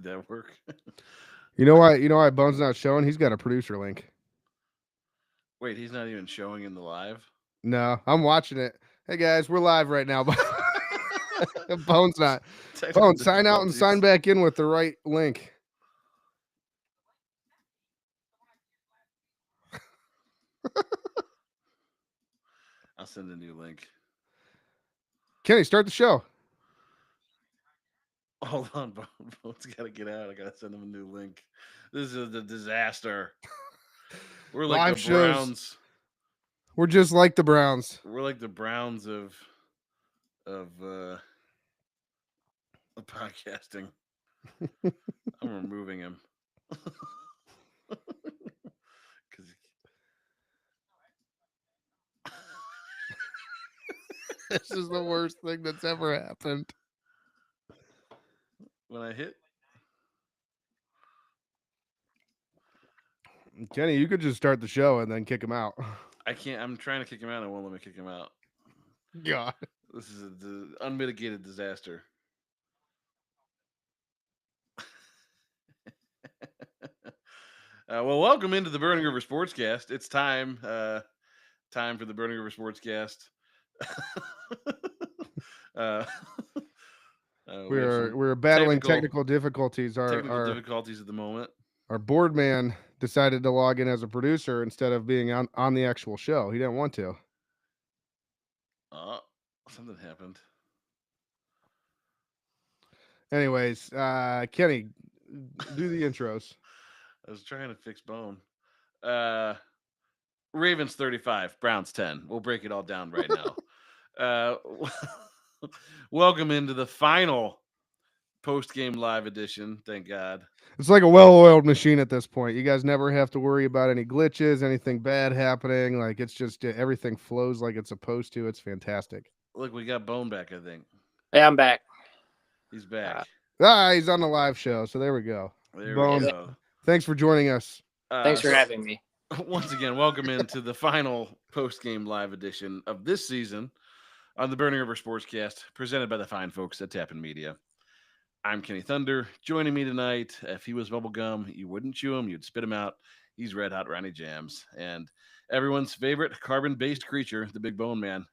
that work. You know why? You know why Bone's not showing? He's got a producer link. Wait, he's not even showing in the live? No, I'm watching it. Hey guys, we're live right now. Bone's not. Technical Bone, sign out and sign difficulties. back in with the right link. I'll send a new link. Kenny, start the show. Hold on, Bone's got to get out. I got to send him a new link. This is a disaster. We're like Live the shows. Browns. We're just like the Browns. We're like the Browns of podcasting. I'm removing him. This is the worst thing that's ever happened. When I hit, Kenny, you could just start the show and then kick him out. I can't. I'm trying to kick him out. It won't let me kick him out. God. This is an unmitigated disaster. Well, welcome into the Burning River Sportscast. It's time. Time for the Burning River Sportscast. We're battling technical difficulties. Our difficulties at the moment. Our board man decided to log in as a producer instead of being on the actual show. He didn't want to. Something happened. Anyways, Kenny, do the intros. I was trying to fix Bone. Ravens 35, Browns 10. We'll break it all down right now. Welcome into the final post-game live edition. Thank God. It's like a well-oiled machine at this point. You guys never have to worry about any glitches, anything bad happening. Like, it's just everything flows like it's supposed to. It's fantastic. Look, we got Bone back, I think. Hey, I'm back. He's back. He's on the live show, so there we go. Bone, we go. Thanks for joining us. Thanks for having me. Once again, welcome into the final post-game live edition of this season on the Burning River Sportscast, presented by the fine folks at Tappan Media. I'm Kenny Thunder. Joining me tonight, if he was bubblegum, you wouldn't chew him, you'd spit him out. He's Red Hot Ronnie Jams. And everyone's favorite carbon-based creature, the Big Bone Man.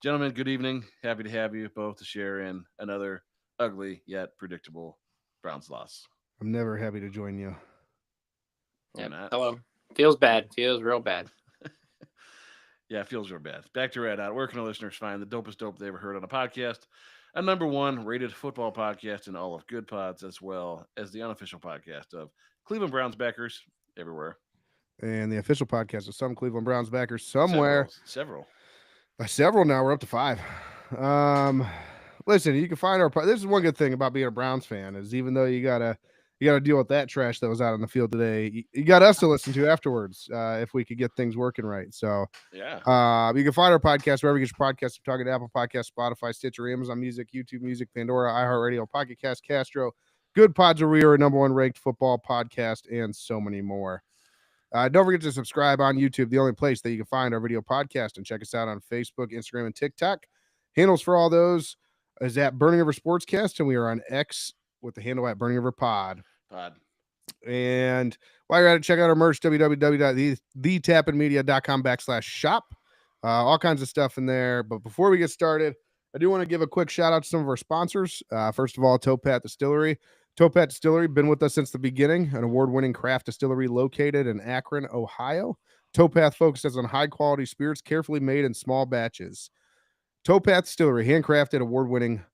Gentlemen, good evening. Happy to have you both to share in another ugly yet predictable Browns loss. I'm never happy to join you. Yeah, hello. Feels bad. Feels real bad. Yeah, it feels real bad. Back to Red Hot. Where can our listeners find the dopest dope they ever heard on a podcast? A #1 rated football podcast in all of Good Pods, as well as the unofficial podcast of Cleveland Browns backers everywhere. And the official podcast of some Cleveland Browns backers somewhere. Several now. We're up to 5. Listen, you can find our. This is one good thing about being a Browns fan is even though you gotta deal with that trash that was out on the field today, you got us to listen to afterwards. If we could get things working right, so yeah. You can find our podcast wherever you get your podcasts. We're talking to Apple Podcasts, Spotify, Stitcher, Amazon Music, YouTube Music, Pandora, iHeartRadio, Pocket Cast, Castro, Good Pods, where we are a #1 ranked football podcast, and so many more. Don't forget to subscribe on YouTube, the only place that you can find our video podcast, and check us out on Facebook, Instagram, and TikTok. Handles for all those is at Burning River Sportscast, and we are on X with the handle at Burning River Pod. And while you're at it, check out our merch, www.thetappenmedia.com/shop. All kinds of stuff in there. But before we get started, I do want to give a quick shout out to some of our sponsors. First of all, Towpath Distillery. Towpath Distillery, been with us since the beginning, an award-winning craft distillery located in Akron, Ohio. Towpath focuses on high-quality spirits carefully made in small batches. Towpath Distillery, handcrafted, award-winning,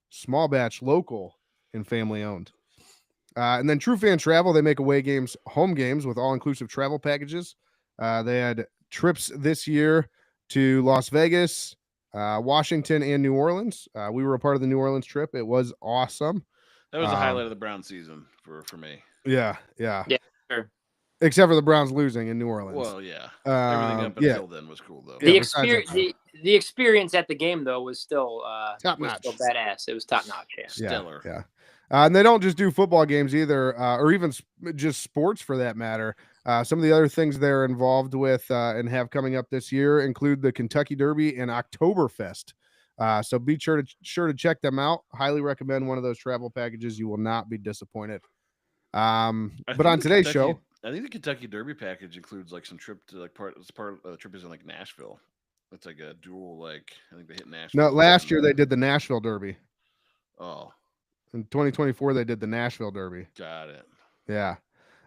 small batch, local, and family-owned. And then True Fan Travel, they make away games, home games with all-inclusive travel packages. They had trips this year to Las Vegas, Washington, and New Orleans. We were a part of the New Orleans trip. It was awesome. That was a highlight of the Browns season for me. Yeah. Sure. Except for the Browns losing in New Orleans. Well, yeah. Everything up until then was cool, though. The experience at the game, though, was still top-notch. Still badass. It was top-notch, yeah. Stellar. Yeah. And they don't just do football games either, or even just sports for that matter. Some of the other things they're involved with and have coming up this year include the Kentucky Derby and Oktoberfest. So be sure to check them out. Highly recommend one of those travel packages. You will not be disappointed. But on today's show, I think the Kentucky Derby package includes like some trip to like part of the trip is in like Nashville. It's like a dual, like I think they hit Nashville. no, last year they did the Nashville Derby. Oh, in 2024 they did the Nashville Derby. Got it. Yeah.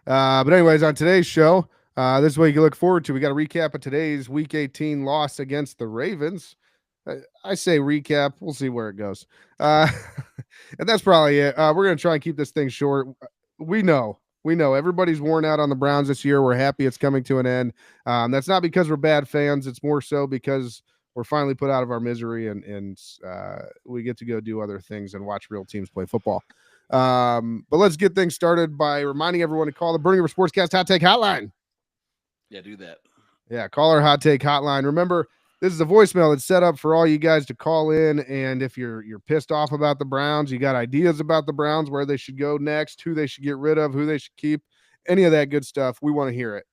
But anyways, on today's show, this is what you can look forward to. We got a recap of today's Week 18 loss against the Ravens. I say recap. We'll see where it goes. And that's probably it. We're going to try and keep this thing short. We know everybody's worn out on the Browns this year. We're happy it's coming to an end. That's not because we're bad fans. It's more so because we're finally put out of our misery and we get to go do other things and watch real teams play football. But let's get things started by reminding everyone to call the Burning River Sportscast Hot Take Hotline. Yeah, do that. Yeah, call our Hot Take Hotline. Remember, this is a voicemail that's set up for all you guys to call in. And if you're pissed off about the Browns, you got ideas about the Browns, where they should go next, who they should get rid of, who they should keep, any of that good stuff, we want to hear it.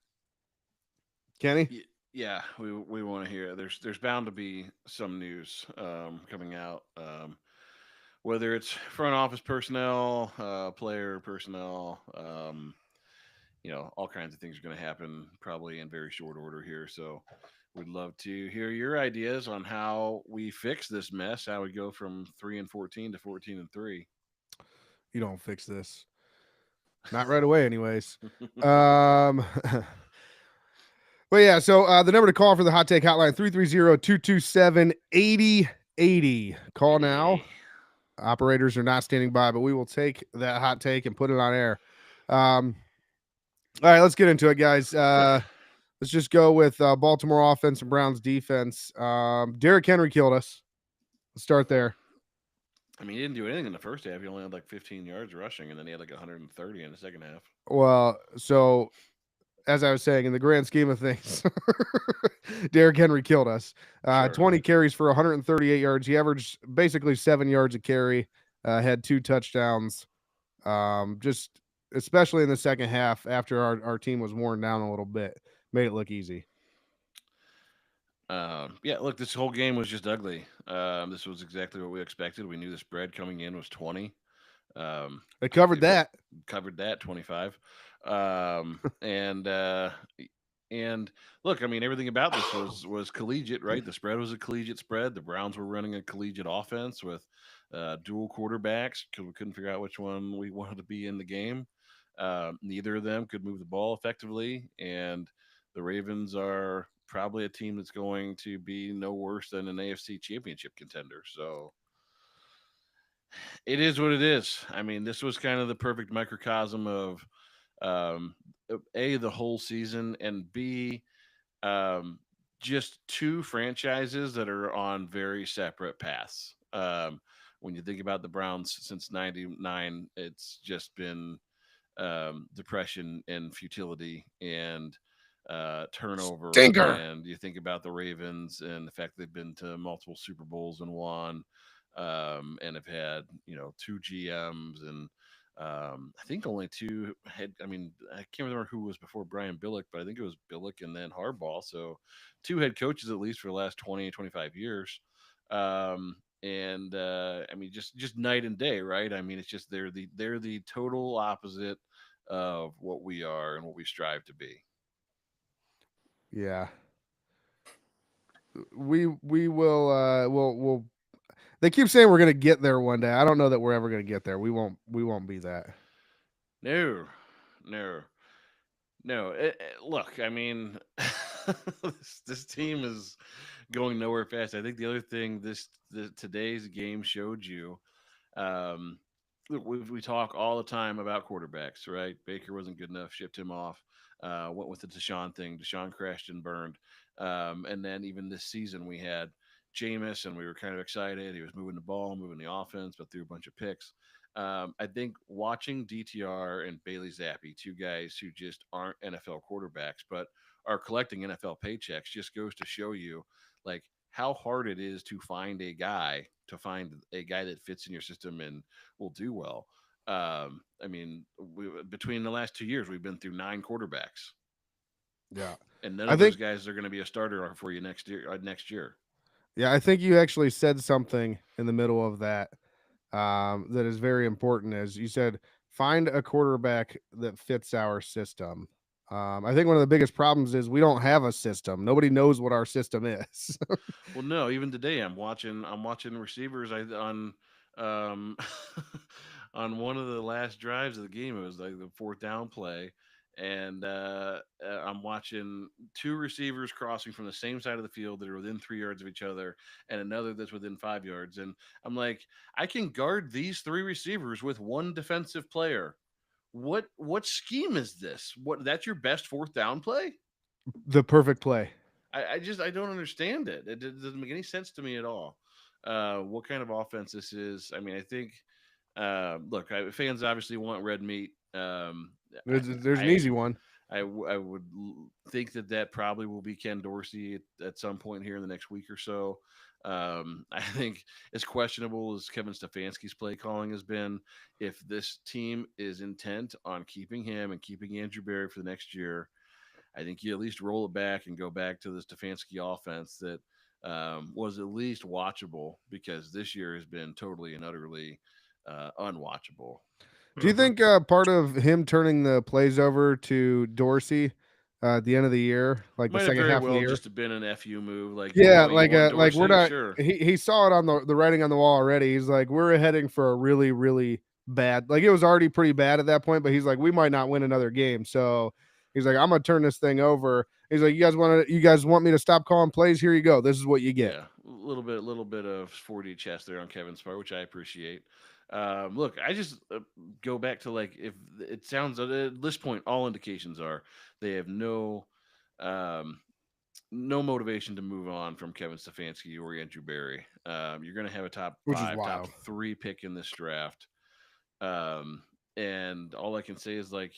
Kenny? Yeah, we want to hear it. There's bound to be some news coming out. Whether it's front office personnel, player personnel, all kinds of things are going to happen probably in very short order here. So we'd love to hear your ideas on how we fix this mess, how we go from 3-14 to 14-3. You don't fix this. Not right away, anyways. Well, yeah, so the number to call for the Hot Take Hotline, 330-227-8080. Call now. Operators are not standing by, but we will take that hot take and put it on air. All right, let's get into it, guys. Let's just go with Baltimore offense and Browns defense. Derrick Henry killed us. Let's start there. I mean, he didn't do anything in the first half. He only had like 15 yards rushing, and then he had like 130 in the second half. Well, so as I was saying, in the grand scheme of things, Derrick Henry killed us. Sure. 20 carries for 138 yards. He averaged basically 7 yards a carry, had 2 touchdowns. Just especially in the second half after our team was worn down a little bit, made it look easy. Yeah, look, this whole game was just ugly. This was exactly what we expected. We knew the spread coming in was 20. They covered that. Covered that 25. And look, I mean, everything about this was collegiate, right? The spread was a collegiate spread. The Browns were running a collegiate offense with dual quarterbacks because we couldn't figure out which one we wanted to be in the game. Neither of them could move the ball effectively, and the Ravens are probably a team that's going to be no worse than an AFC championship contender. So it is what it is. I mean, this was kind of the perfect microcosm of A, the whole season, and B, just two franchises that are on very separate paths. When you think about the Browns since '99, it's just been depression and futility and turnover. Stinker. And you think about the Ravens and the fact they've been to multiple Super Bowls and won, and have had 2 GMs and I think only 2 head. I mean, I can't remember who was before Brian Billick, but I think it was Billick and then Harbaugh. So 2 head coaches at least for the last 20, 25 years. I mean, just night and day, right? I mean, it's just they're the total opposite of what we are and what we strive to be. Yeah. We will we'll they keep saying we're going to get there one day. I don't know that we're ever going to get there. We won't be that. No. Look, I mean, this team is going nowhere fast. I think the other thing today's game showed you, look, we talk all the time about quarterbacks, right? Baker wasn't good enough, shipped him off. Went with the Deshaun thing. Deshaun crashed and burned. And then even this season we had Jameis, and we were kind of excited. He was moving the ball, moving the offense, but threw a bunch of picks. I think watching DTR and Bailey Zappi, 2 guys who just aren't NFL quarterbacks, but are collecting NFL paychecks, just goes to show you like how hard it is to find a guy that fits in your system and will do well. I mean, between the last 2 years, we've been through 9 quarterbacks. Yeah, and none of those guys are going to be a starter for you next year. Yeah, I think you actually said something in the middle of that that is very important. As you said, find a quarterback that fits our system. I think one of the biggest problems is we don't have a system. Nobody knows what our system is. Well, no, even today I'm watching receivers on um on one of the last drives of the game. It was like the fourth down play, and I'm watching two receivers crossing from the same side of the field that are within 3 yards of each other, and another that's within 5 yards. And I'm like, I can guard these three receivers with one defensive player. What scheme is this? What That's your best fourth down play? The perfect play. I don't understand it. It doesn't make any sense to me at all. What kind of offense this is? I mean, I think. Look, fans obviously want red meat. There's an I easy one. I would think that probably will be Ken Dorsey at some point here in the next week or so. I think as questionable as Kevin Stefanski's play calling has been, if this team is intent on keeping him and keeping Andrew Berry for the next year, I think you at least roll it back and go back to the Stefanski offense that was at least watchable, because this year has been totally and utterly unwatchable. Do you think part of him turning the plays over to Dorsey at the end of the year, like the Might have second very half of the well year? just been an FU move. Like, Yeah, you want like we're Dorsey? not. Sure. He saw it on the writing on the wall already. He's like, we're heading for a really really bad. Like it was already pretty bad at that point, but he's like, we might not win another game. So he's like, I'm gonna turn this thing over. He's like, you guys want me to stop calling plays? Here you go. This is what you get. Yeah, a little bit of 40 chest there on Kevin's part, which I appreciate. Look, I just go back to, like, if it sounds at this point, all indications are they have um, no motivation to move on from Kevin Stefanski or Andrew Berry. You're going to have a top Which is five, top wild. three pick in this draft. And all I can say is, like,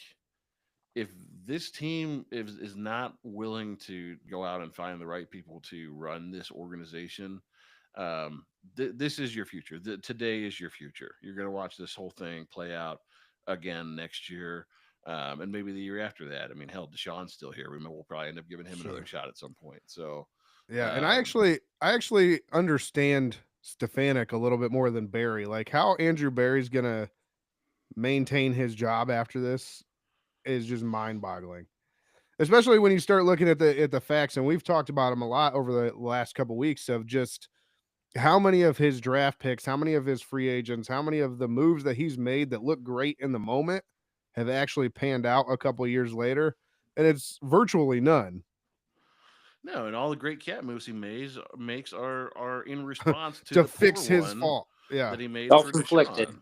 if this team is not willing to go out and find the right people to run this organization, this is your future. Today is your future. You're going to watch this whole thing play out again next year, and maybe the year after that. I mean, hell, Deshaun's still here. We'll probably end up giving him another Sure. shot at some point. So, Yeah, and um, I actually understand Stefanik a little bit more than Barry. Like how Andrew Barry's gonna maintain his job after this is just mind-boggling. Especially when you start looking at the facts, and we've talked about him a lot over the last couple weeks of just how many of his draft picks, how many of his free agents, how many of the moves that he's made that look great in the moment have actually panned out a couple years later, and it's virtually none. no, and all the great cat moves he makes are in response to To the poor fix his one fault. Yeah. that he made for Self-inflicted. Deshaun.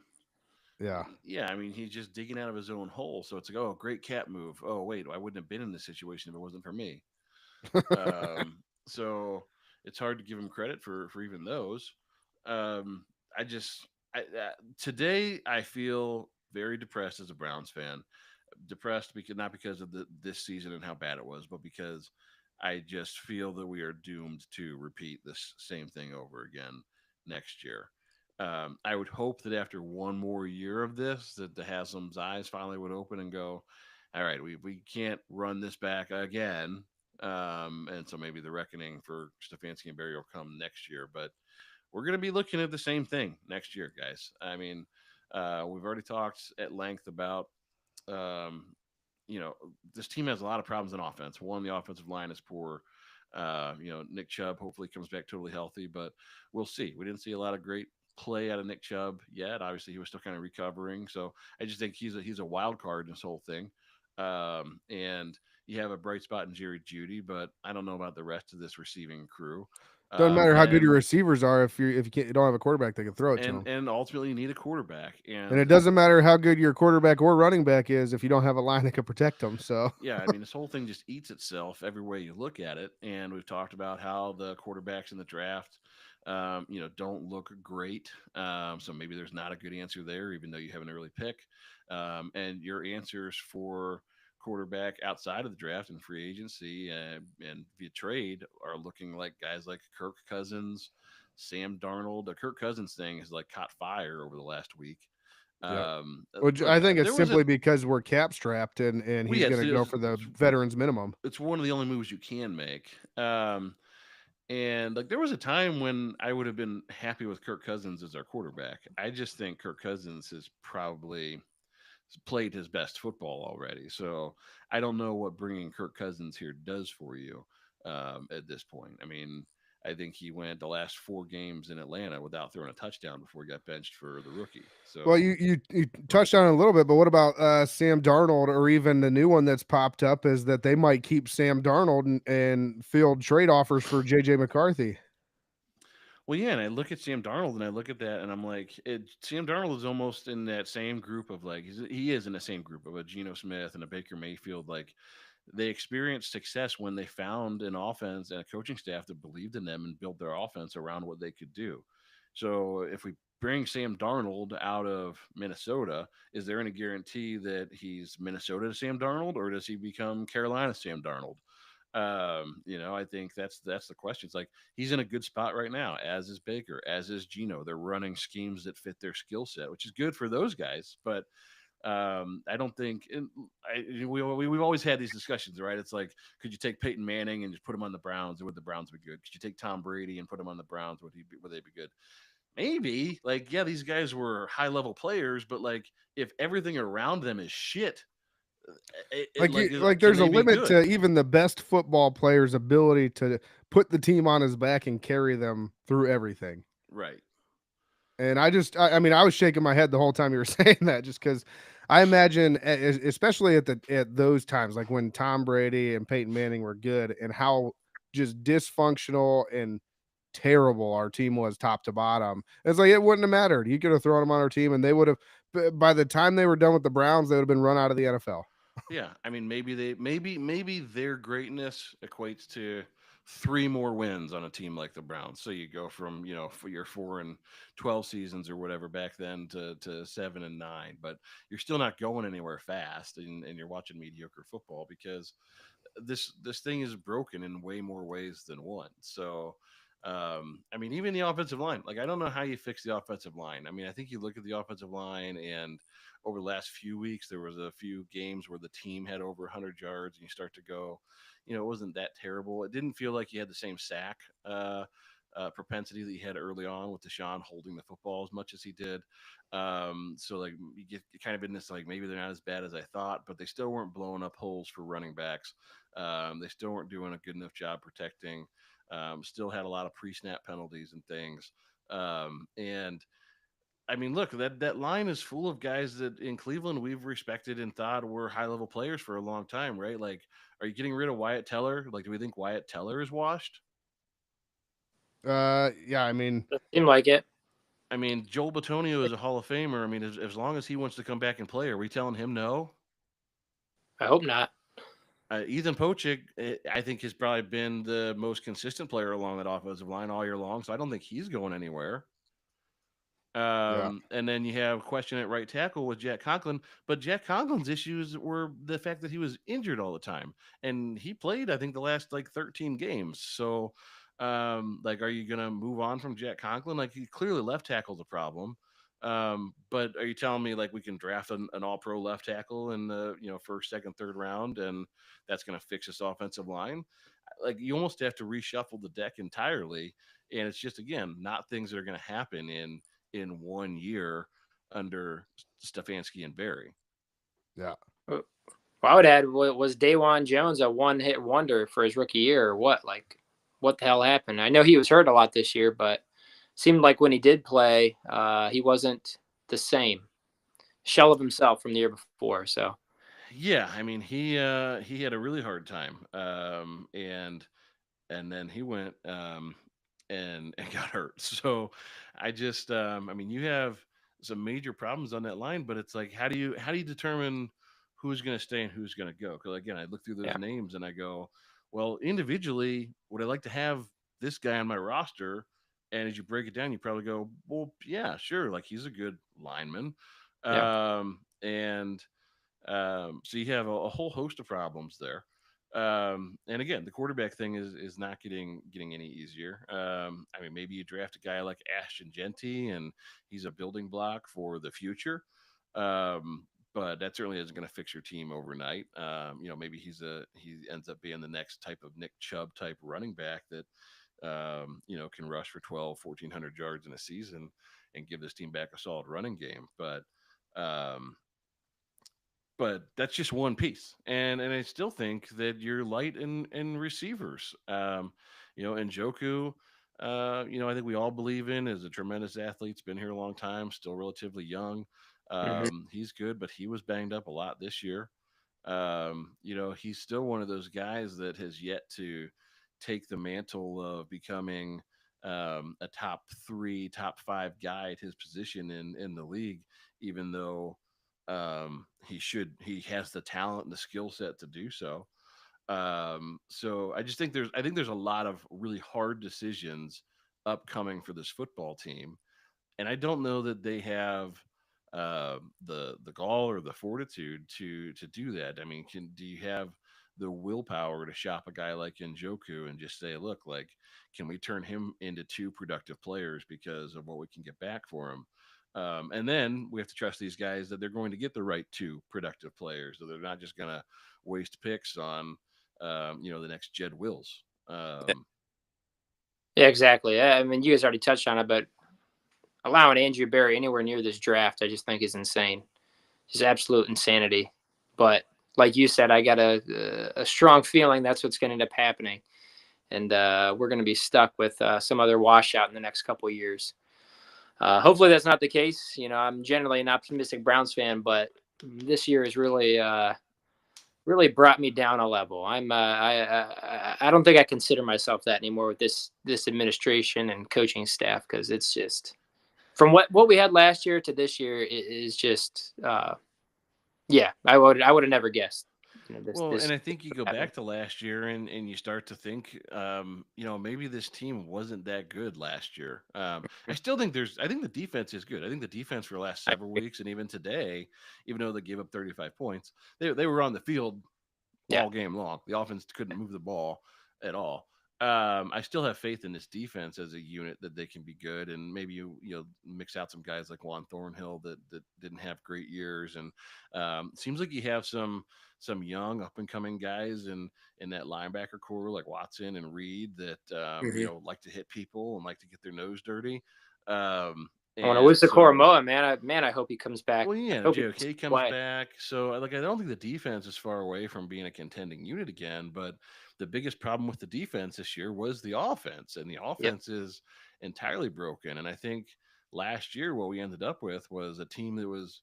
Yeah. Yeah, I mean, he's just digging out of his own hole. So it's like, oh, great cat move. Oh, wait, I wouldn't have been in this situation if it wasn't for me. So it's hard to give him credit for even those. Um, I just today I feel very depressed as a Browns fan. Depressed because not because of this season and how bad it was, but because I just feel that we are doomed to repeat this same thing over again next year. I would hope that after one more year of this, that the Haslam's eyes finally would open and go, all right, we can't run this back again. And so maybe the reckoning for Stefanski and Barry will come next year. But we're going to be looking at the same thing next year, guys. I mean, we've already talked at length about, um, this team has a lot of problems in offense. One, the offensive line is poor. Nick Chubb hopefully comes back totally healthy, but we'll see. We didn't see a lot of great play out of Nick Chubb yet. Obviously, he was still kind of recovering. So I just think he's a wild card in this whole thing. And you have a bright spot in Jerry Judy, but I don't know about the rest of this receiving crew. Doesn't matter how good your And receivers are if you don't have a quarterback that can throw it to and them. and ultimately you need a quarterback. And it doesn't matter how good your quarterback or running back is if you don't have a line that can protect them. So yeah, I mean, this whole thing just eats itself every way you look at it. And we've talked about how the quarterbacks in the draft, don't look great. So maybe there's not a good answer there, even though you have an early pick. And your answers for quarterback outside of the draft and free agency and via trade are looking like guys like Kirk Cousins, Sam Darnold. The Kirk Cousins thing has like caught fire over the last week. yep. Look, I think it's there was simply because we're cap strapped and well, he's yeah, going to go for the veterans minimum. it's one of the only moves you can make. And like there was a time when I would have been happy with Kirk Cousins as our quarterback. I just think Kirk Cousins has probably played his best football already. So I don't know what bringing Kirk Cousins here does for you at this point. I mean, I think he went the last 4 games in Atlanta without throwing a touchdown before he got benched for the rookie. Well, So you touched on it a little bit, but what about Sam Darnold, or even the new one that's popped up is that they might keep Sam Darnold and field trade offers for JJ McCarthy. well, yeah, and I look at Sam Darnold and I look at that and I'm like, Sam Darnold is almost in that same group of like he is in the same group of a Geno Smith and a Baker Mayfield. Like they experienced success when they found an offense and a coaching staff that believed in them and built their offense around what they could do. So if we bring Sam Darnold out of Minnesota, is there any guarantee that he's Minnesota Sam Darnold or does he become Carolina Sam Darnold? I think that's the question. It's like he's in a good spot right now, as is Baker, as is Geno. They're running schemes that fit their skill set, which is good for those guys. But I don't think we've always had these discussions, right? It's like, could you take Peyton Manning and just put him on the Browns, or would the Browns be good? Could you take Tom Brady and put him on the Browns? Would they be good? Maybe. Like, yeah, these guys were high level players, but like, if everything around them is shit, can There's a they be limit good? to even the best football player's ability to put the team on his back and carry them through everything. Right. And I mean, I was shaking my head the whole time you were saying that, just because I imagine, especially at those times, like when Tom Brady and Peyton Manning were good, and how just dysfunctional and terrible our team was top to bottom. It's like it wouldn't have mattered. You could have thrown them on our team, and they would have. By the time they were done with the Browns, they would have been run out of the NFL. Yeah, I mean, maybe their greatness equates to 3 more wins on a team like the Browns. So you go from for your 4-12 seasons or whatever back then to 7-9, but you're still not going anywhere fast, and you're watching mediocre football because this thing is broken in way more ways than one. So. I mean, even the offensive line. Like, I don't know how you fix the offensive line. I mean, I think you look at the offensive line, and over the last few weeks, there was a few games where the team had over 100 yards, and you start to go, it wasn't that terrible. It didn't feel like you had the same sack propensity that you had early on with Deshaun holding the football as much as he did. So like you get kind of in this like maybe they're not as bad as I thought, but they still weren't blowing up holes for running backs. They still weren't doing a good enough job protecting. Still had a lot of pre-snap penalties and things. And I mean, look, that line is full of guys that in Cleveland we've respected and thought were high level players for a long time, right? Like, are you getting rid of Wyatt Teller? Like, do we think Wyatt Teller is washed? Yeah, I mean, Doesn't seem like it. I mean, Joel Batonio is a Hall of Famer. I mean, as long as he wants to come back and play, are we telling him no? I hope not. Ethan Pochik, I think, has probably been the most consistent player along that offensive line all year long, so I don't think he's going anywhere. yeah. And then you have question at right tackle with Jack Conklin, but Jack Conklin's issues were the fact that he was injured all the time, and he played, I think, the last like 13 games. So, like, are you gonna move on from Jack Conklin? Like, he clearly left tackle's a problem. But are you telling me like we can draft an all pro left tackle in the first, second, third round, and that's gonna fix this offensive line? Like, you almost have to reshuffle the deck entirely, and it's just again not things that are gonna happen in 1 year under Stefanski and Barry. Yeah. Well, I would add, was Dawan Jones a one-hit wonder for his rookie year or what? Like, what the hell happened? I know he was hurt a lot this year, but seemed like when he did play, he wasn't the same shell of himself from the year before. So Yeah, I mean he had a really hard time, and then he went and got hurt. So I just I mean you have some major problems on that line, but it's like how do you determine who's going to stay and who's going to go? Because again, I look through those yeah, names and I go, well, individually, would I like to have this guy on my roster? And as you break it down, you probably go, well, yeah, sure, like he's a good lineman, yeah, and so you have a whole host of problems there. And again, the quarterback thing is not getting any easier. I mean, maybe you draft a guy like Ashton Genty, and he's a building block for the future. But that certainly isn't going to fix your team overnight. Maybe he ends up being the next type of Nick Chubb type running back that can rush for 1,400 yards in a season and give this team back a solid running game. Um, but that's just one piece, and I still think that you're light in receivers. And Joku, I think we all believe in is a tremendous athlete. Has been here a long time, still relatively young. Hmm. He's good, but he was banged up a lot this year. He's still one of those guys that has yet to take the mantle of becoming a top three, top five guy at his position in the league, even though he has the talent and the skill set to do so. So I think there's a lot of really hard decisions upcoming for this football team, and I don't know that they have the gall or the fortitude to do that. I mean, do you have the willpower to shop a guy like Njoku and just say, look, like, can we turn him into two productive players because of what we can get back for him? And then we have to trust these guys that they're going to get the right two productive players, that they're not just going to waste picks on, the next Jed Wills. Yeah, exactly. I mean, you guys already touched on it, but allowing Andrew Berry anywhere near this draft, I just think is insane. Just absolute insanity. But like you said, I got a strong feeling that's what's going to end up happening, and we're going to be stuck with some other washout in the next couple of years. Hopefully, that's not the case. I'm generally an optimistic Browns fan, but this year has really brought me down a level. I don't think I consider myself that anymore with this administration and coaching staff, because it's just from what we had last year to this year is just yeah, I would have never guessed Well, this and I think you go happening. back to last year and you start to think, maybe this team wasn't that good last year. I think the defense is good. I think the defense for the last I several weeks and even today, even though they gave up 35 points, they were on the field Yeah, all game long. The offense couldn't move the ball at all. I still have faith in this defense as a unit that they can be good, and maybe you mix out some guys like Juan Thornhill that didn't have great years, and seems like you have some young up and coming guys in that linebacker core like Watson and Reed that hmm like to hit people and like to get their nose dirty. Um, I want to and wish the so Koromoa, man. I hope he comes back. well, I yeah, hope he comes JOK comes play. back. So, I don't think the defense is far away from being a contending unit again. But the biggest problem with the defense this year was the offense, and the Yep. offense is entirely broken. And I think last year what we ended up with was a team that was,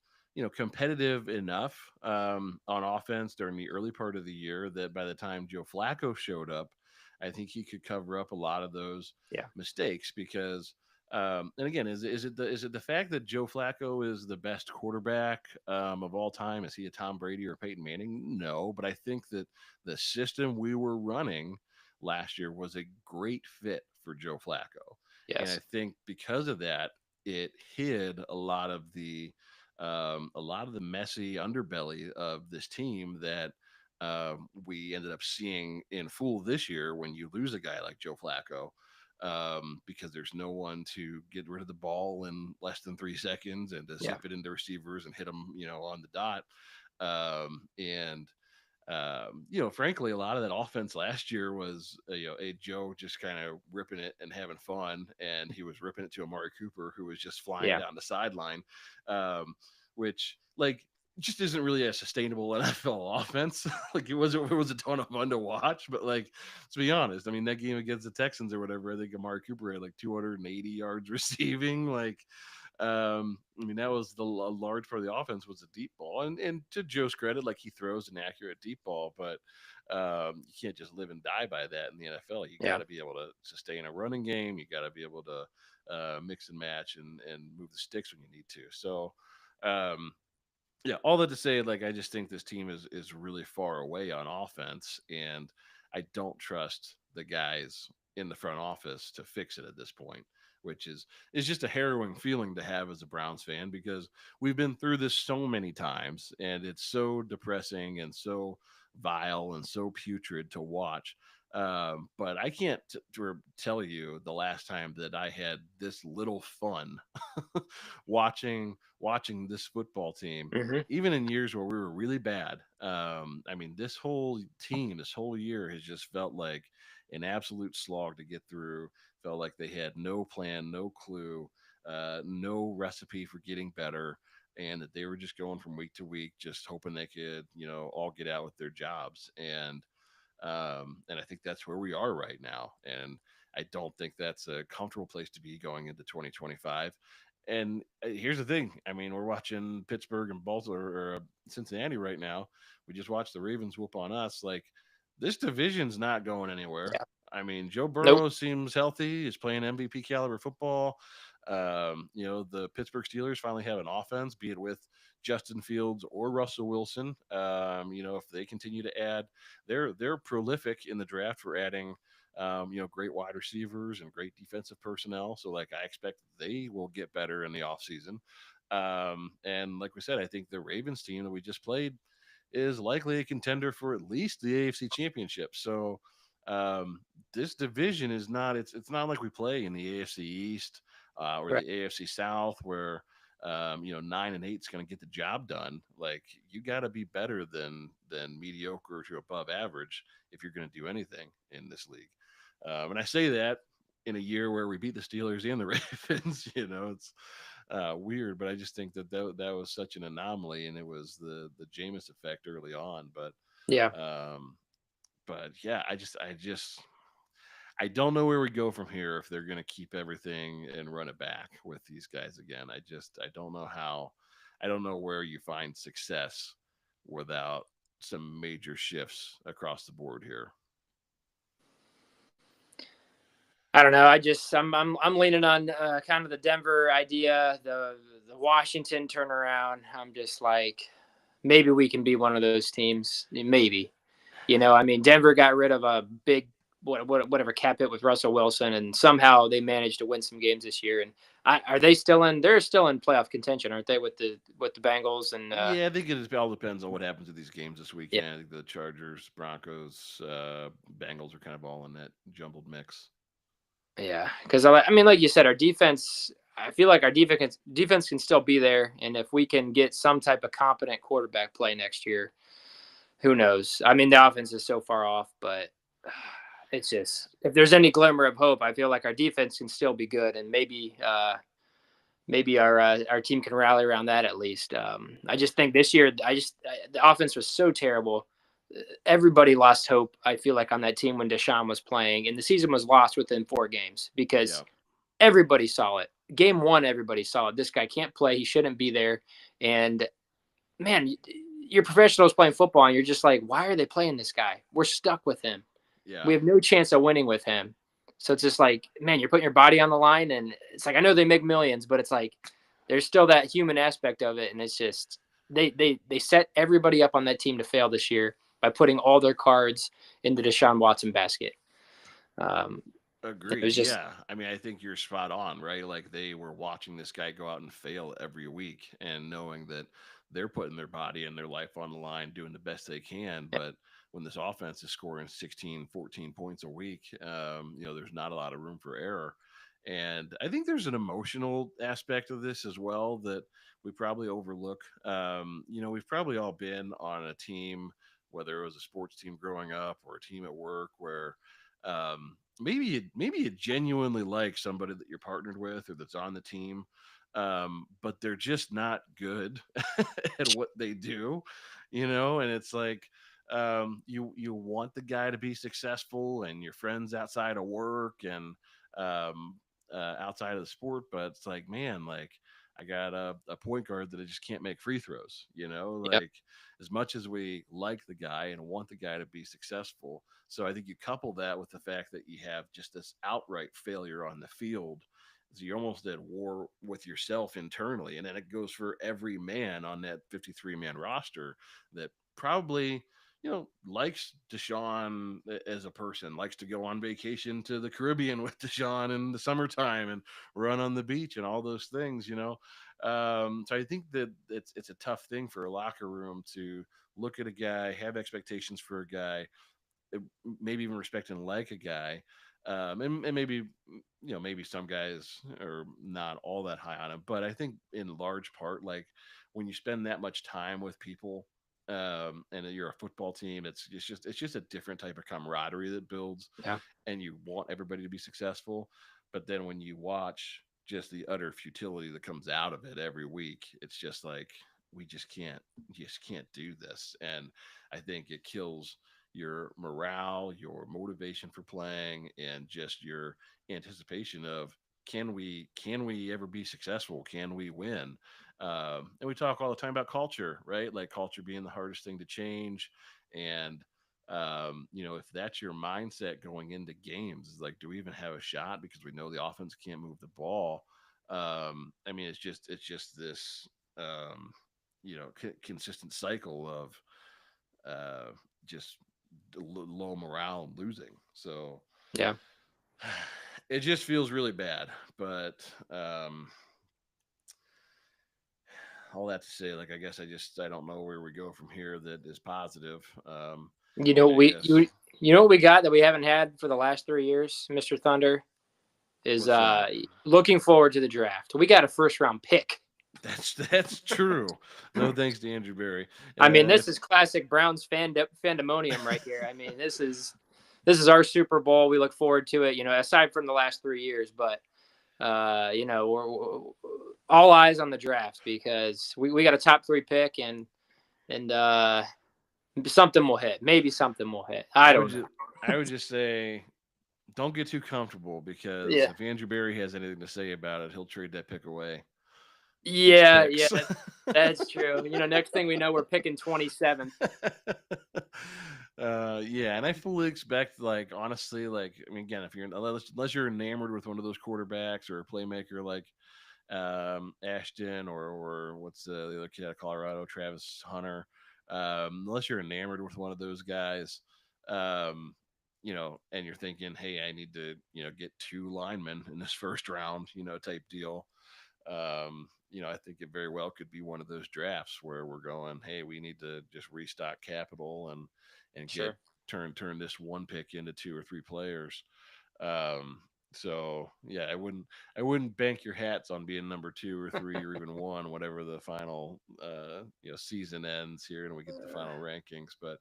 competitive enough on offense during the early part of the year that by the time Joe Flacco showed up, I think he could cover up a lot of those Yeah. mistakes because and again, is it the fact that Joe Flacco is the best quarterback of all time? Is he a Tom Brady or Peyton Manning? No, but I think that the system we were running last year was a great fit for Joe Flacco, and I Yes. think because of that, it hid a lot of the messy underbelly of this team that we ended up seeing in full this year when you lose a guy like Joe Flacco because there's no one to get rid of the ball in less than 3 seconds and to Yeah. zip it into receivers and hit them, on the dot. And frankly, a lot of that offense last year was, a Joe just kind of ripping it and having fun, and he was ripping it to Amari Cooper, who was just flying Yeah. down the sideline, which just isn't really a sustainable NFL offense. Like it was a ton of fun to watch, but like let's be honest, I mean that game against the Texans or whatever, I think Amari Cooper had like 280 yards receiving, like I mean, that was a large part of the offense was the deep ball, and to Joe's credit, like he throws an accurate deep ball, but you can't just live and die by that in the NFL. You got Yeah. to be able to sustain a running game. You got to be able to mix and match and move the sticks when you need to. So, um, yeah, all that to say, like I just think this team is really far away on offense, and I don't trust the guys in the front office to fix it at this point, which is just a harrowing feeling to have as a Browns fan because we've been through this so many times, and it's so depressing and so vile and so putrid to watch. But I can't tell you the last time that I had this little fun watching this football team, Hmm. even in years where we were really bad. I mean, this whole team, this whole year has just felt like an absolute slog to get through. Felt like they had no plan, no clue, no recipe for getting better, and that they were just going from week to week, just hoping they could, all get out with their jobs. And I think that's where we are right now. And I don't think that's a comfortable place to be going into 2025. And here's the thing. I mean, we're watching Pittsburgh and Baltimore or Cincinnati right now. We just watched the Ravens whoop on us. Like, this division's not going anywhere. Yeah. I mean, Joe Nope. Burrow seems healthy, is playing MVP caliber football. The Pittsburgh Steelers finally have an offense, be it with Justin Fields or Russell Wilson. If they continue to add, they're prolific in the draft for adding great wide receivers and great defensive personnel. So like I expect they will get better in the offseason. And like we said, I think the Ravens team that we just played is likely a contender for at least the AFC championship. So um, this division is not it's not like we play in the AFC East or Right. the AFC South where 9 and 8 is going to get the job done. Like you got to be better than mediocre to above average if you're going to do anything in this league. And I say that in a year where we beat the Steelers and the Ravens. It's weird, but I just think that was such an anomaly, and it was the Jameis effect early on. Yeah. Um, but yeah, I don't know where we go from here if they're going to keep everything and run it back with these guys again. I don't know how. I don't know where you find success without some major shifts across the board here. I don't know. I'm leaning on kind of the Denver idea, the Washington turnaround. I'm just like, maybe we can be one of those teams. Maybe, I mean, Denver got rid of a big whatever cap hit with Russell Wilson, and somehow they managed to win some games this year. And are they still in? They're still in playoff contention, aren't they? With the Bengals and Yeah, I think it all depends on what happens with these games this yeah, weekend. I think the Chargers, Broncos, Bengals are kind of all in that jumbled mix. yeah. Because I mean, like you said, our defense. I feel like our defense can still be there, and if we can get some type of competent quarterback play next year, who knows? I mean, the offense is so far off, but it's just if there's any glimmer of hope, I feel like our defense can still be good, and maybe our team can rally around that at least. I just think this year, the offense was so terrible. Everybody lost hope. I feel like on that team when Deshaun was playing, and the season was lost within 4 games because Yeah. everybody saw it. Game one, everybody saw it. This guy can't play. He shouldn't be there. And man, you're professionals playing football, and you're just like, why are they playing this guy? We're stuck with him. Yeah. We have no chance of winning with him. So it's just like, man, you're putting your body on the line, and it's like I know they make millions, but it's like there's still that human aspect of it, and it's just they set everybody up on that team to fail this year by putting all their cards in the Deshaun Watson basket. It Agreed. was just Yeah. I mean, I think you're spot on, right? Like they were watching this guy go out and fail every week and knowing that they're putting their body and their life on the line, doing the best they can. But when this offense is scoring 16, 14 points a week, there's not a lot of room for error. And I think there's an emotional aspect of this as well that we probably overlook. We've probably all been on a team, whether it was a sports team growing up or a team at work, where maybe you genuinely like somebody that you're partnered with or that's on the team, but they're just not good at what they do, and it's like you want the guy to be successful and your friends outside of work and um, outside of the sport, but it's like, man, like I got a point guard that I just can't make free throws, yep, like as much as we like the guy and want the guy to be successful. So I think you couple that with the fact that you have just this outright failure on the field. So you're almost at war with yourself internally. And then it goes for every man on that 53-man roster that probably, likes Deshaun as a person, likes to go on vacation to the Caribbean with Deshaun in the summertime and run on the beach and all those things. So I think that it's a tough thing for a locker room to look at a guy, have expectations for a guy, maybe even respect and like a guy. And maybe maybe some guys are not all that high on him, but I think in large part, like when you spend that much time with people, and you're a football team, it's just a different type of camaraderie that builds, Yeah. and you want everybody to be successful. But then when you watch just the utter futility that comes out of it every week, it's just like we just can't do this. And I think it kills your morale, your motivation for playing, and just your anticipation of can we ever be successful? Can we win? And we talk all the time about culture, right? Like culture being the hardest thing to change. And if that's your mindset going into games, is like, do we even have a shot because we know the offense can't move the ball? I mean, it's just this consistent cycle of uh, just low morale and losing. So Yeah. it just feels really bad. But all that to say, like, I guess I don't know where we go from here that is positive. You know I guess you know what we got that we haven't had for the last 3 years, Mr. Thunder, is what's that? looking forward to the draft. We got a first round pick. That's true. No thanks to Andrew Berry. I mean, this If is classic Browns fandemonium right here. I mean, this is our Super Bowl. We look forward to it. Aside from the last 3 years, but we're all eyes on the draft because we got a top 3 pick and something will hit. Maybe something will hit. I I would don't know. just I would just say don't get too comfortable because Yeah. if Andrew Berry has anything to say about it, he'll trade that pick away. These Yeah, yeah, picks. that's true. Next thing we know, we're picking 27th. Yeah, and I fully expect, like, honestly, like, I mean, again, if you're unless you're enamored with one of those quarterbacks or a playmaker like Ashton or what's the other kid out of Colorado, Travis Hunter, unless you're enamored with one of those guys, um, and you're thinking, hey, I need to, get 2 linemen in this first round, type deal. I think it very well could be one of those drafts where we're going, hey, we need to just restock capital and get Sure. turn this one pick into 2 or 3 players. Um, so yeah, I wouldn't bank your hats on being number 2 or 3 or even one, whatever the final season ends here and we get the final rankings. But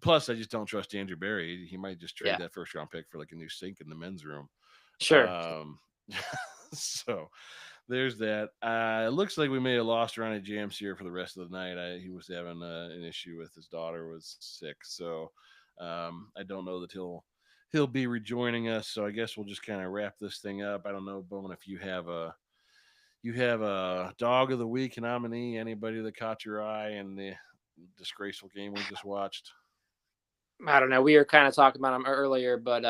plus, I just don't trust Andrew Berry. He might just trade Yeah, that first round pick for like a new sink in the men's room. sure. Um, so there's that. It looks like we may have lost Ronnie James here for the rest of the night. He was having an issue with his daughter was sick, so I don't know that he'll be rejoining us. So I guess we'll just kind of wrap this thing up. I don't know, Bowman, if you have a dog of the week nominee, anybody that caught your eye in the disgraceful game we just watched. I don't know. We were kind of talking about him earlier, but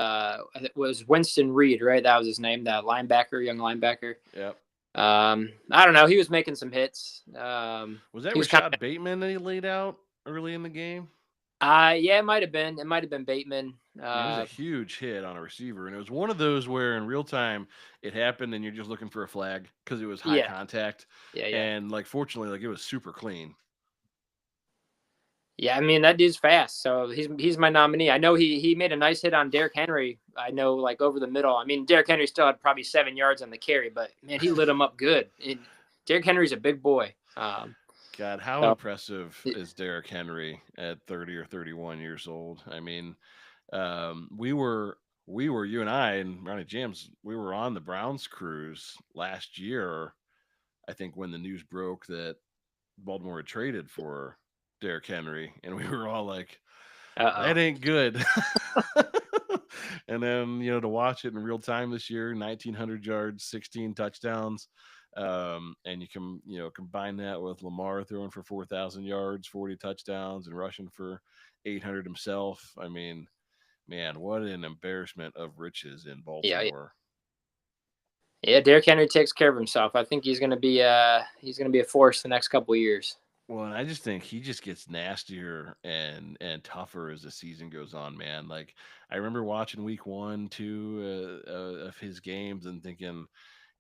it was Winston Reed, right? That was his name, that linebacker, young linebacker. Yep. I don't know. He was making some hits. Was that He was kind Rashad Bateman that he laid out early in the game? yeah, it might have been. It might have been Bateman. I mean, it was a huge hit on a receiver, and it was one of those where in real time it happened, and you're just looking for a flag because it was high Yeah, contact, yeah. and like fortunately, like it was super clean. Yeah, I mean that dude's fast, so he's my nominee. I know he made a nice hit on Derrick Henry. I know, like over the middle. I mean, Derrick Henry still had probably 7 yards on the carry, but man, he lit him up good. Derrick Henry's a big boy. God, how So impressive is Derrick Henry at 30 or 31 years old? I mean, we were you and I and Ronnie James. We were on the Browns cruise last year. I think when the news broke that Baltimore had traded for Derrick Henry, and we were all like, uh that ain't good. And then, to watch it in real time this year, 1,900 yards, 16 touchdowns. And you can, combine that with Lamar throwing for 4,000 yards, 40 touchdowns, and rushing for 800 himself. I mean, man, what an embarrassment of riches in yeah, Baltimore. yeah. Derrick Henry takes care of himself. I think he's gonna be a force the next couple of years. Well, and I just think he just gets nastier and tougher as the season goes on, man. Like I remember watching week 1, 2 of his games and thinking,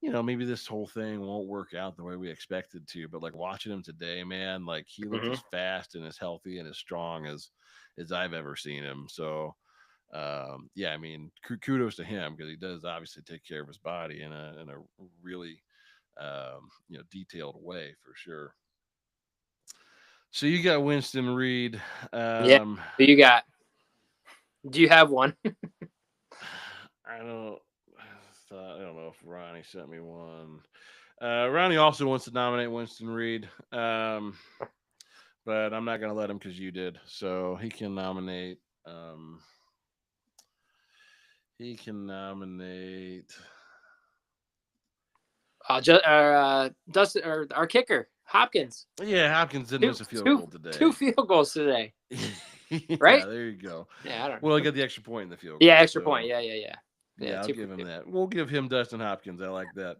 maybe this whole thing won't work out the way we expected to, but like watching him today, man, like he looked Hmm. as fast and as healthy and as strong as I've ever seen him. So, yeah, I mean, kudos to him because he does obviously take care of his body in a really detailed way for sure. So you got Winston Reed. Yeah. Who you got? Do you have one? I don't. I don't know if Ronnie sent me one. Ronnie also wants to nominate Winston Reed, but I'm not going to let him because you did. So he can nominate. He can nominate. Dustin or our kicker Hopkins. Yeah, Hopkins didn't miss a field goal Two today. field goals today. Yeah, Right? there you go. Yeah, I don't know. Well, he got the extra point in the field Yeah, goal. extra So point. Yeah. yeah, I'll Two for give him two. that. We'll give him Dustin Hopkins. I like that.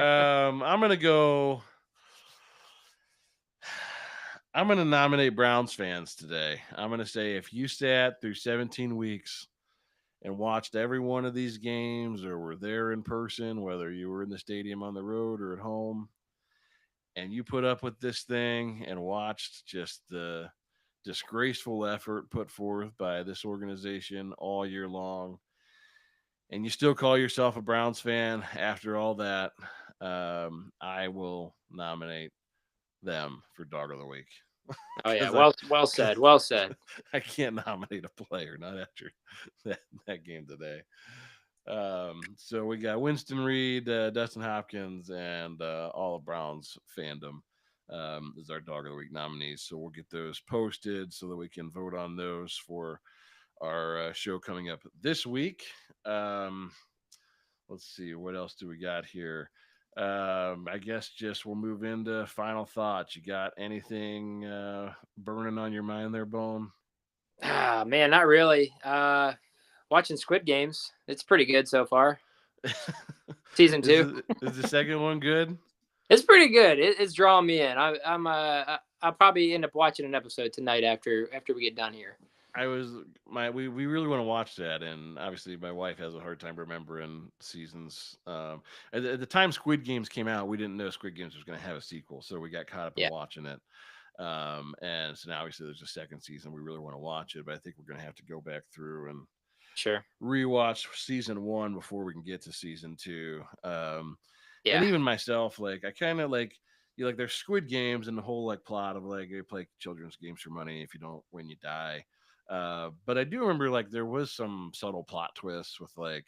I'm gonna go. I'm going to nominate Browns fans today. I'm going to say if you sat through 17 weeks and watched every one of these games or were there in person, whether you were in the stadium on the road or at home, and you put up with this thing and watched just the disgraceful effort put forth by this organization all year long, and you still call yourself a Browns fan after all that, I will nominate them for Dog of the Week. Oh yeah, Because I, well cause said. Well said. I can't nominate a player, not after that game today. So we got Winston Reed, Dustin Hopkins, and all of Browns fandom is our Dog of the Week nominees. So we'll get those posted so that we can vote on those for our show coming up this week. Um, let's see, what else do we got here? I guess just we'll move into final thoughts. You got anything burning on your mind there, Bone? Ah man, not really. Watching Squid Games. It's pretty good so far. Season is two. is the second one good? It's pretty good. It's drawing me in. I'll probably end up watching an episode tonight after we get done here. I was we really want to watch that, and obviously my wife has a hard time remembering seasons. At the time Squid Games came out, we didn't know Squid Games was going to have a sequel, so we got caught up in Yeah, watching it. And so now obviously there's a second season. We really want to watch it, but I think we're going to have to go back through and sure. rewatch season one before we can get to season two. And Yeah, even myself, like I kind of like like there's Squid Games and the whole like plot of like you play children's games for money. If you don't win, you die. But I do remember like there was some subtle plot twists with like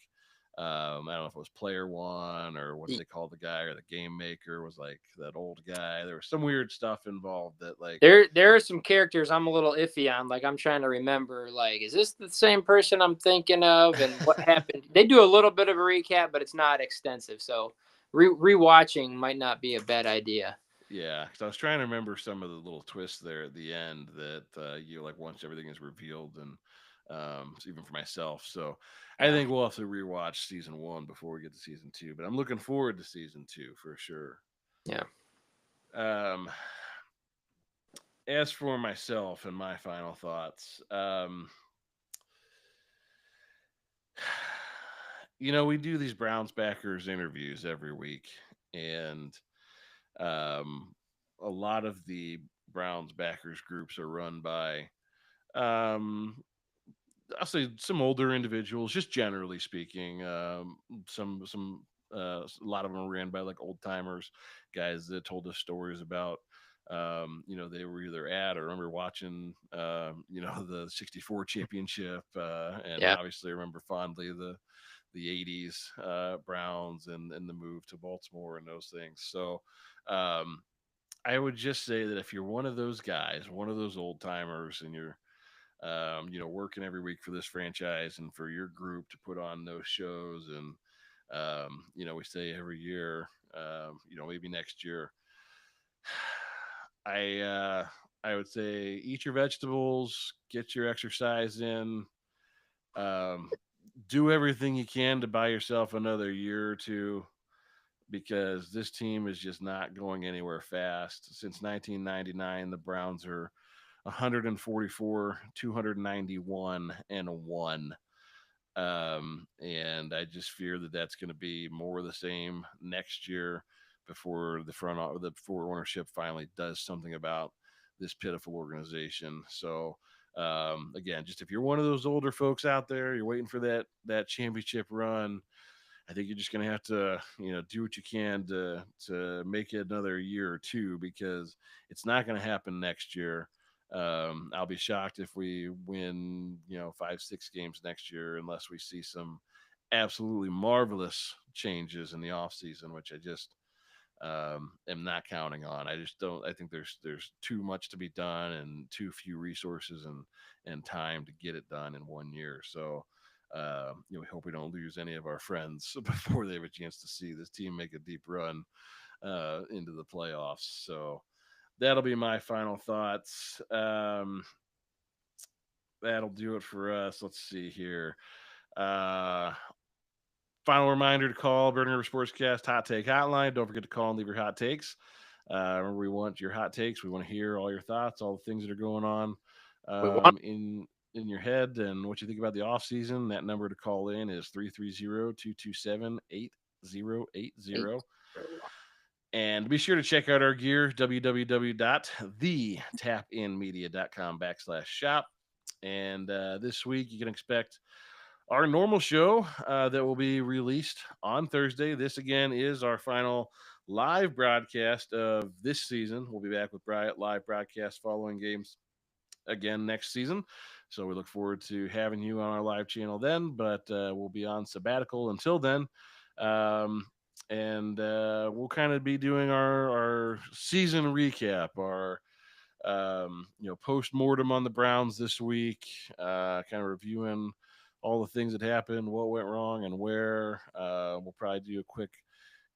I don't know if it was player one or what they call the guy or the game maker was like that old guy. There was some weird stuff involved that like there are some characters I'm a little iffy on. Like I'm trying to remember. Like, is this the same person I'm thinking of? And what happened? They do a little bit of a recap, but it's not extensive. So rewatching might not be a bad idea. yeah, because I was trying to remember some of the little twists there at the end that you like once everything is revealed, and so even for myself. So I Yeah, think we'll have to rewatch season one before we get to season two. But I'm looking forward to season two for sure. yeah. Um, as for myself and my final thoughts, we do these Browns backers interviews every week, and um, a lot of the Browns backers groups are run by um, I'll say some older individuals, just generally speaking. Some a lot of them ran by like old timers, guys that told us stories about. They were either at or remember watching, the '64 championship, and Yeah. obviously remember fondly the '80s Browns and the move to Baltimore and those things. So, um, I would just say that if you're one of those guys, one of those old timers, and you're working every week for this franchise and for your group to put on those shows. And, we say every year, maybe next year, I would say eat your vegetables, get your exercise in, um, do everything you can to buy yourself another year or two because this team is just not going anywhere fast. Since 1999, the Browns are 144, 291, and a 1. And I just fear that that's going to be more of the same next year before before ownership finally does something about this pitiful organization. So again, just if you're one of those older folks out there, you're waiting for that championship run. I think you're just going to have to, do what you can to make it another year or two, because it's not going to happen next year. I'll be shocked if we win, 5-6 games next year, unless we see some absolutely marvelous changes in the offseason, which I just am not counting on. I just don't. I think there's too much to be done and too few resources and time to get it done in 1 year. So we hope we don't lose any of our friends before they have a chance to see this team make a deep run into the playoffs. So that'll be my final thoughts. That'll do it for us. Let's see here. Final reminder to call Burning River Sportscast Hot Take Hotline. Don't forget to call and leave your hot takes. Remember, we want your hot takes. We want to hear all your thoughts, all the things that are going on in your head, and what you think about the off season. That number to call in is 330-227-8080. And be sure to check out our gear, www.thetapinmedia.com/shop. And this week you can expect our normal show that will be released on Thursday. This, again, is our final live broadcast of this season. We'll be back with live broadcast following games again next season. So we look forward to having you on our live channel then, but we'll be on sabbatical until then. And we'll kind of be doing our season recap, our post-mortem on the Browns this week, kind of reviewing all the things that happened, what went wrong, and where. We'll probably do a quick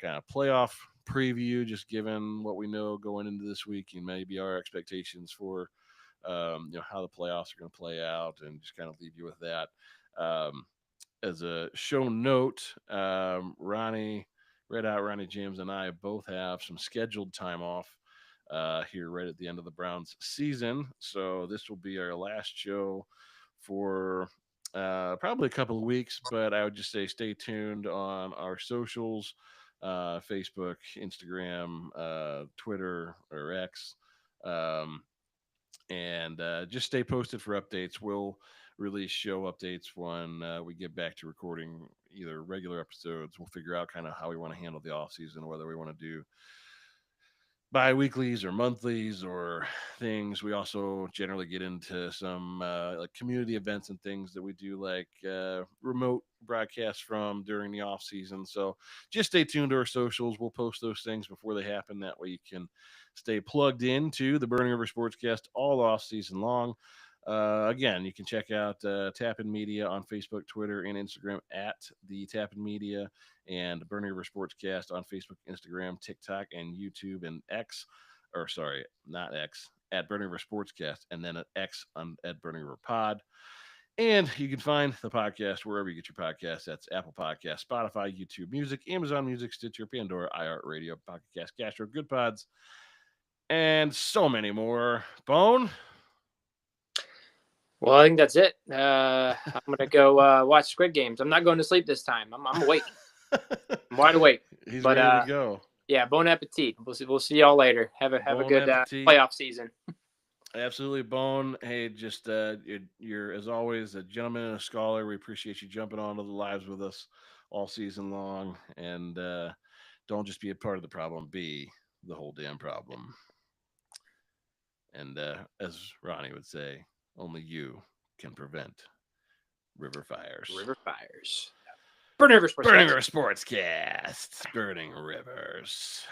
kind of playoff preview, just given what we know going into this week and maybe our expectations for how the playoffs are going to play out, and just kind of leave you with that. As a show note, Ronnie James and I both have some scheduled time off here right at the end of the Browns season. So this will be our last show for probably a couple of weeks, but I would just say stay tuned on our socials, Facebook, Instagram, Twitter, or X, and just stay posted for updates. We'll release show updates when we get back to recording either regular episodes. We'll figure out kind of how we want to handle the off season, whether we want to do bi-weeklies or monthlies or things. We also generally get into some like community events and things that we do, like remote broadcasts from during the off season. So just stay tuned to our socials. We'll post those things before they happen. That way you can stay plugged into the Burning River Sportscast all off season long. Again, you can check out Tapin Media on Facebook, Twitter, and Instagram at the Tapin Media, and Burning River Sportscast on Facebook, Instagram, TikTok, and YouTube, and X, or sorry, not X, at Burning River Sportscast, and then at X at Burning River Pod. And you can find the podcast wherever you get your podcasts. That's Apple Podcasts, Spotify, YouTube Music, Amazon Music, Stitcher, Pandora, iHeartRadio, Pocket Cast, Castro, Good Pods, and so many more. Bone? Well, I think that's it. I'm going to go watch Squid Games. I'm not going to sleep this time. I'm awake. I'm wide awake. He's ready to go. Yeah, bon appetit. We'll see y'all later. Have a good playoff season. Absolutely, Bone. Hey, just you're as always a gentleman and a scholar. We appreciate you jumping onto the lives with us all season long. And don't just be a part of the problem, be the whole damn problem. And as Ronnie would say, only you can prevent river fires. River fires. Burning River Sportscast. Burning River Sportscast. Burning Rivers.